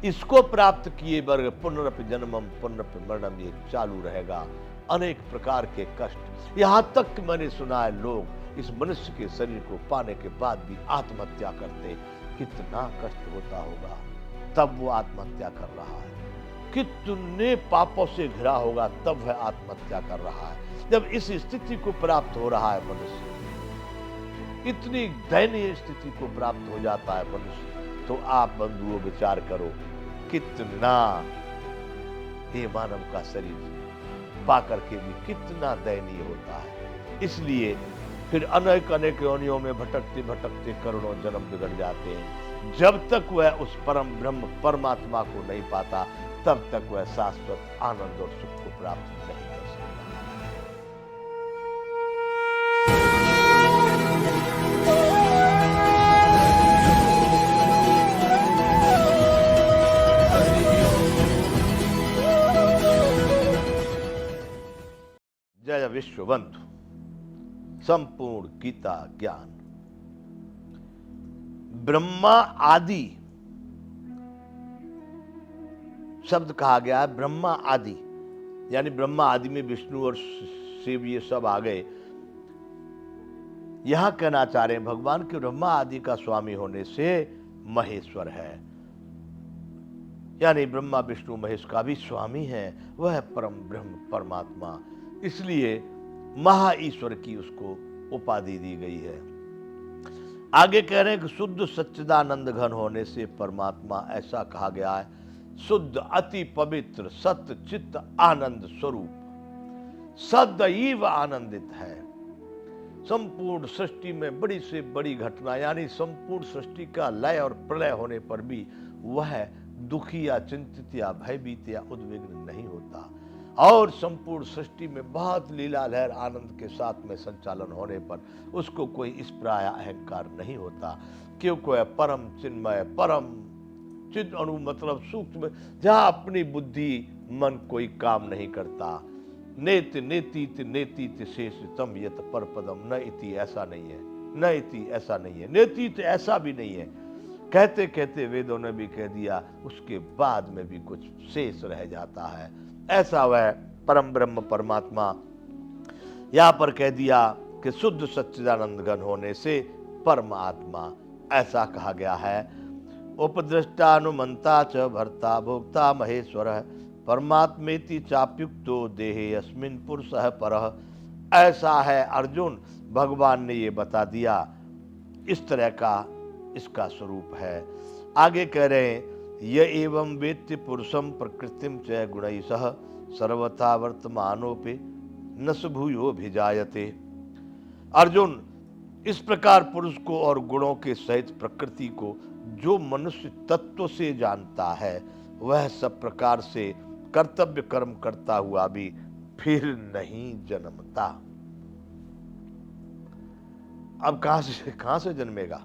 इसको प्राप्त किए बगैर पुनरपि जन्मम पुनरपि मरणम ये चालू रहेगा। अनेक प्रकार के कष्ट, यहां तक कि मैंने सुना है लोग इस मनुष्य के शरीर को पाने के बाद भी आत्महत्या करते। कितना कष्ट होता होगा, तब वो आत्महत्या कर रहा है। कितने पापों से घिरा होगा, तब वह आत्महत्या कर रहा है। जब इस स्थिति को प्राप्त हो रहा है मनुष्य, इतनी दयनीय स्थिति को प्राप्त हो जाता है मनुष्य, तो आप बंधुओं विचार करो कितना ये मानव का शरीर पाकर के भी कितना दयनीय होता है। इसलिए फिर अनेक अनेक योनियों में भटकते भटकते करोड़ों जन्म बिगड़ जाते हैं। जब तक वह उस परम ब्रह्म परमात्मा को नहीं पाता, तब तक वह शाश्वत आनंद और सुख को प्राप्त नहीं कर सकता। जय विश्वबंधु, संपूर्ण गीता ज्ञान। ब्रह्मा आदि शब्द कहा गया है, ब्रह्मा आदि यानी ब्रह्मा आदि में विष्णु और शिव ये सब आ गए। यहां कहना चाह रहे हैं भगवान के ब्रह्मा आदि का स्वामी होने से महेश्वर है, यानी ब्रह्मा विष्णु महेश का भी स्वामी है, वह परम ब्रह्म परमात्मा। इसलिए महा ईश्वर की उसको उपाधि दी गई है। आगे कह रहे हैं कि शुद्ध सच्चिदानंद घन होने से परमात्मा ऐसा कहा गया है, शुद्ध अति पवित्र सत्य चित्त आनंद स्वरूप सदैव आनंदित है। संपूर्ण सृष्टि में बड़ी से बड़ी घटना यानी संपूर्ण सृष्टि का लय और प्रलय होने पर भी वह दुखी या चिंतित या भयभीत या उद्विग्न नहीं होता। और संपूर्ण सृष्टि में बहुत लीला लहर आनंद के साथ में संचालन होने पर उसको कोई इस प्राय अहंकार नहीं होता, क्योंकि वह परम चिन्मय परम चिद अणु मतलब सूक्ष्म, जहां अपनी बुद्धि मन कोई काम नहीं करता। नेति नेति नेति शेष तम यत पर पदम, न इति ऐसा नहीं है, न इति ऐसा नहीं है, नेति ऐसा भी नहीं है। कहते कहते वेदों ने भी कह दिया, उसके बाद में भी कुछ शेष रह जाता है। ऐसा वह परम ब्रह्म परमात्मा यहां पर कह दिया कि शुद्ध सच्चिदानंद घन होने से परमात्मा ऐसा कहा गया है। उपदृष्टा अनुमंता च भर्ता भोक्ता महेश्वर परमात्मेति चाप्युक्तो देहे अस्मिन् पुरुषः परः। ऐसा है अर्जुन, भगवान ने ये बता दिया, इस तरह का इसका स्वरूप है। आगे कह रहे हैं, य एवं वेत्ति पुरुषम प्रकृतिम च गुणैः सह सर्वथा वर्तमानोपि न भूयो भिजायते। अर्जुन, इस प्रकार पुरुष को और गुणों के सहित प्रकृति को जो मनुष्य तत्व से जानता है, वह सब प्रकार से कर्तव्य कर्म करता हुआ भी फिर नहीं जन्मता। अब कहां से जन्मेगा?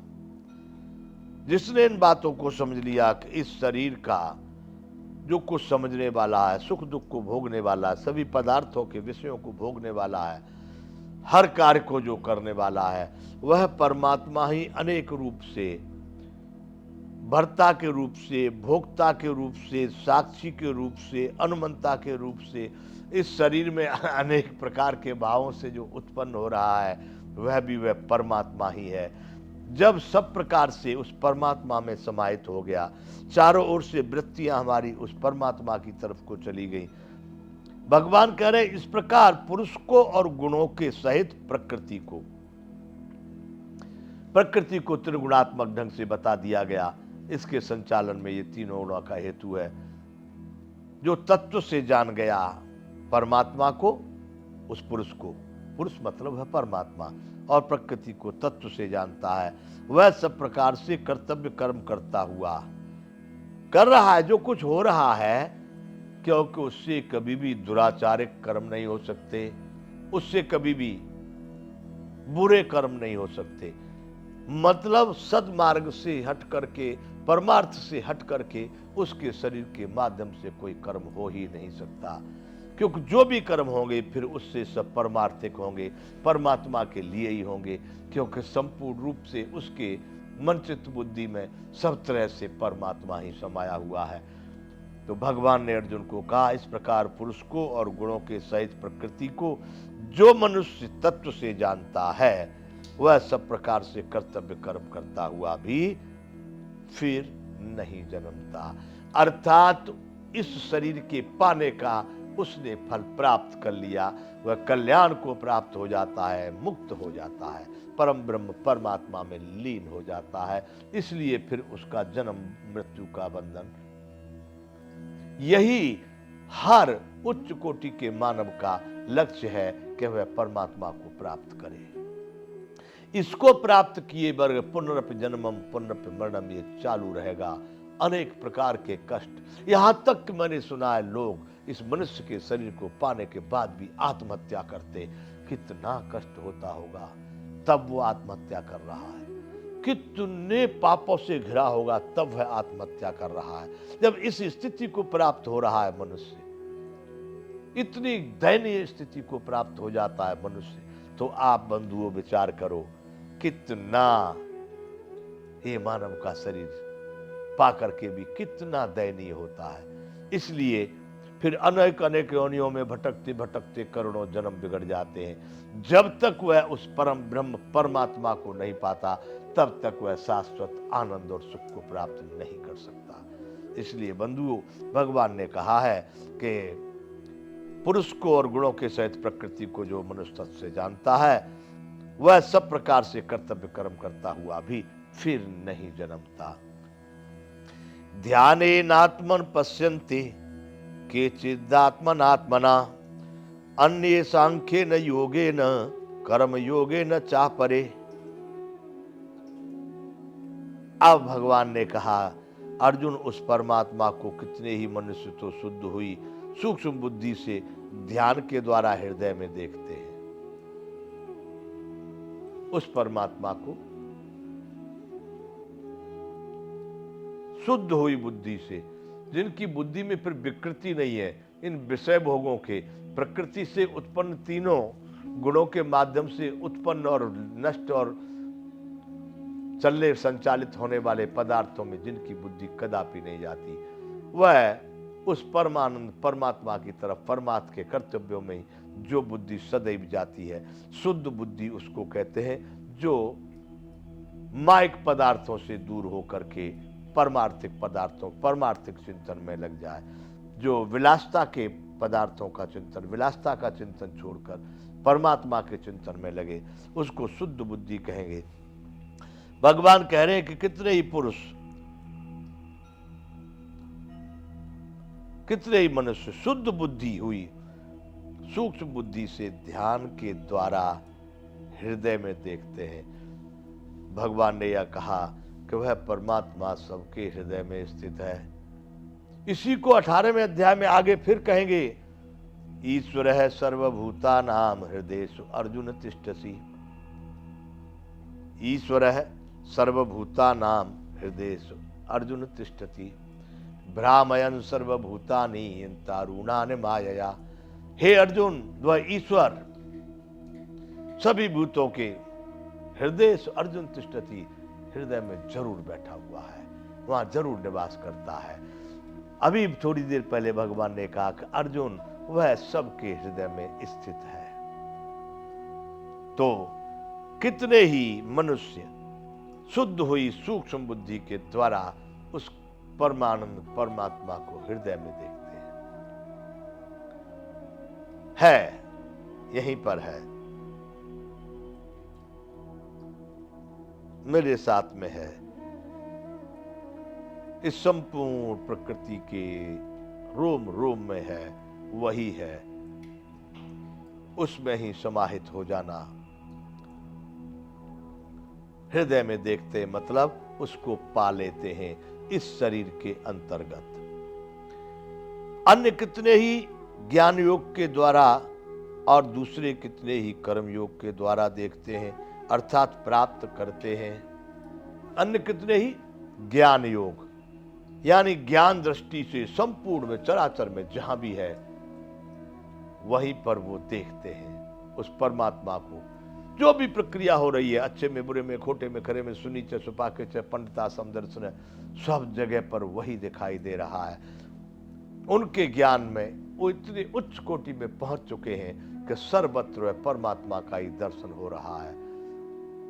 जिसने इन बातों को समझ लिया कि इस शरीर का जो कुछ समझने वाला है, सुख दुख को भोगने वाला है, सभी पदार्थों के विषयों को भोगने वाला है, हर कार्य को जो करने वाला है, वह परमात्मा ही अनेक रूप से, भर्ता के रूप से, भोक्ता के रूप से, साक्षी के रूप से, अनुमंता के रूप से, इस शरीर में अनेक प्रकार के भावों से जो उत्पन्न हो रहा है, वह भी वह परमात्मा ही है। जब सब प्रकार से उस परमात्मा में समाहित हो गया, चारों ओर से वृत्तियां हमारी उस परमात्मा की तरफ को चली गई। भगवान कह रहे, इस प्रकार पुरुष को और गुणों के सहित प्रकृति को त्रिगुणात्मक ढंग से बता दिया गया। इसके संचालन में ये तीनों गुणों का हेतु है। जो तत्व से जान गया परमात्मा को, उस पुरुष को, पुरुष मतलब है परमात्मा, और प्रकृति को तत्व से जानता है, वह सब प्रकार से कर्तव्य कर्म करता हुआ कर रहा है। जो कुछ हो रहा है, क्योंकि उससे कभी भी दुराचारिक कर्म नहीं हो सकते, उससे कभी भी बुरे कर्म नहीं हो सकते। मतलब सद्मार्ग से हट करके, परमार्थ से हट करके उसके शरीर के माध्यम से कोई कर्म हो ही नहीं सकता, क्योंकि जो भी कर्म होंगे फिर उससे सब परमार्थिक होंगे, परमात्मा के लिए ही होंगे, क्योंकि संपूर्ण रूप से उसके मन चित्त बुद्धि में सब तरह से परमात्मा ही समाया हुआ है। तो भगवान ने अर्जुन को कहा, इस प्रकार पुरुष को और गुणों के सहित प्रकृति को जो मनुष्य तत्व से जानता है वह सब प्रकार से कर्तव्य कर्म करता हुआ भी फिर नहीं जन्मता। अर्थात इस शरीर के पाने का उसने फल प्राप्त कर लिया, वह कल्याण को प्राप्त हो जाता है, मुक्त हो जाता है, परम ब्रह्म परमात्मा में लीन हो जाता है। इसलिए फिर उसका जन्म मृत्यु का बंधन, यही हर उच्च कोटि के मानव का लक्ष्य है कि वह परमात्मा को प्राप्त करे। इसको प्राप्त किए वर्ग पुनरपि जन्मम पुनरपि मरणम, ये चालू रहेगा। अनेक प्रकार के कष्ट, यहां तक कि मैंने सुना है लोग इस मनुष्य के शरीर को पाने के बाद भी आत्महत्या करते। कितना कष्ट होता होगा, तब वो आत्महत्या कर रहा है। कितने पापों से घिरा होगा, तब वह आत्महत्या कर रहा है। जब इस स्थिति को प्राप्त हो रहा है मनुष्य, इतनी दयनीय स्थिति को प्राप्त हो जाता है मनुष्य, तो आप बंधुओं विचार करो कितना ये मानव का शरीर पाकर के भी कितना दयनीय होता है। इसलिए फिर अनेक अनेक योनियों में भटकते भटकते करोड़ों जन्म बिगड़ जाते हैं। जब तक वह उस परम ब्रह्म परमात्मा को नहीं पाता, तब तक वह शाश्वत आनंद और सुख को प्राप्त नहीं कर सकता। इसलिए बंधुओं, भगवान ने कहा है कि पुरुष को और गुणों के सहित प्रकृति को जो मनुष्य तत्व से जानता है वह सब प्रकार से कर्तव्य कर्म करता हुआ भी फिर नहीं जन्मता। ध्यानेनात्मन पश्यन्ति केचिदात्मनात्मना, अन्ये सांख्येन योगेन कर्म योगेन चापरे। अब भगवान ने कहा, अर्जुन उस परमात्मा को कितने ही मनुष्य तो शुद्ध हुई सूक्ष्म बुद्धि से ध्यान के द्वारा हृदय में देखते हैं। उस परमात्मा को शुद्ध हुई बुद्धि से, जिनकी बुद्धि में फिर विकृति नहीं है इन विषय भोगों के, प्रकृति से उत्पन्न तीनों गुणों के माध्यम से उत्पन्न और नष्ट और चलने संचालित होने वाले पदार्थों में जिनकी बुद्धि कदापि नहीं जाती, वह उस परमानंद परमात्मा की तरफ परमात्मा के कर्तव्यों में जो बुद्धि सदैव जाती है, शुद्ध बुद्धि उसको कहते हैं जो माइक पदार्थों से दूर होकर के परमार्थिक पदार्थों परमार्थिक चिंतन में लग जाए, जो विलासता के पदार्थों का चिंतन, विलासता का चिंतन छोड़कर परमात्मा के चिंतन में लगे, उसको शुद्ध बुद्धि कहेंगे। भगवान कह रहे हैं कि कितने ही पुरुष, कितने ही मनुष्य शुद्ध बुद्धि हुई सूक्ष्म बुद्धि से ध्यान के द्वारा हृदय में देखते हैं। भगवान ने यह कहा कि वह परमात्मा सबके हृदय में स्थित है। इसी को 18वें अध्याय में आगे फिर कहेंगे, ईश्वर है सर्वभूतानाम हृदयेषु अर्जुन तिष्ठसि। ईश्वर है सर्वभूतानाम हृदयेषु अर्जुन तिष्ठति, भ्रामयन् सर्वभूतानि तारुणानि मायया। हे अर्जुन, वह ईश्वर सभी भूतों के हृदय अर्जुन तिष्ठति, हृदय में जरूर बैठा हुआ है, वहां जरूर निवास करता है। अभी थोड़ी देर पहले भगवान ने कहा कि अर्जुन वह सबके हृदय में स्थित है। तो कितने ही मनुष्य शुद्ध हुई सूक्ष्म बुद्धि के द्वारा उस परमानंद परमात्मा को हृदय में देखते हैं। है, यहीं पर है, मेरे साथ में है, इस संपूर्ण प्रकृति के रोम रोम में है, वही है। उसमें ही समाहित हो जाना, हृदय में देखते मतलब उसको पा लेते हैं इस शरीर के अंतर्गत। अन्य कितने ही ज्ञान योग के द्वारा और दूसरे कितने ही कर्म योग के द्वारा देखते हैं, अर्थात प्राप्त करते हैं। अन्य कितने ही ज्ञान योग यानी ज्ञान दृष्टि से संपूर्ण में चराचर में जहां भी है वहीं पर वो देखते हैं उस परमात्मा को, जो भी प्रक्रिया हो रही है, अच्छे में बुरे में खोटे में खरे में सुनीचे सुपाके चे पंडिता समदर्शन, सब जगह पर वही दिखाई दे रहा है। उनके ज्ञान में वो इतने उच्च कोटि में पहुंच चुके हैं कि सर्वत्र परमात्मा का ही दर्शन हो रहा है।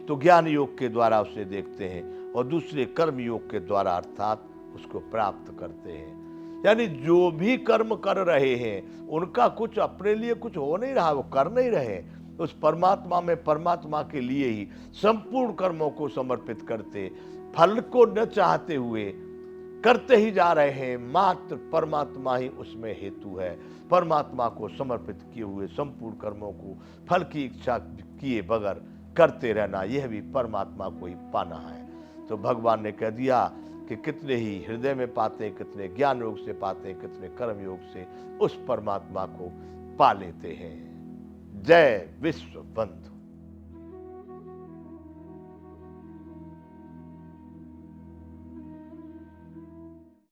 तो ज्ञान योग के द्वारा उसे देखते हैं और दूसरे कर्म योग के द्वारा अर्थात उसको प्राप्त करते हैं। यानी जो भी कर्म कर रहे हैं उनका कुछ अपने लिए कुछ हो नहीं रहा, वो कर नहीं रहे, उस परमात्मा में परमात्मा के लिए ही संपूर्ण कर्मों को समर्पित करते, फल को न चाहते हुए करते ही जा रहे हैं। मात्र परमात्मा ही उसमें हेतु है। परमात्मा को समर्पित किए हुए संपूर्ण कर्मों को फल की इच्छा किए बगैर करते रहना, यह भी परमात्मा को ही पाना है। तो भगवान ने कह दिया कि कितने ही हृदय में पाते, कितने ज्ञान योग से पाते, कितने कर्म योग से उस परमात्मा को पा लेते हैं। जय विश्व बंधु।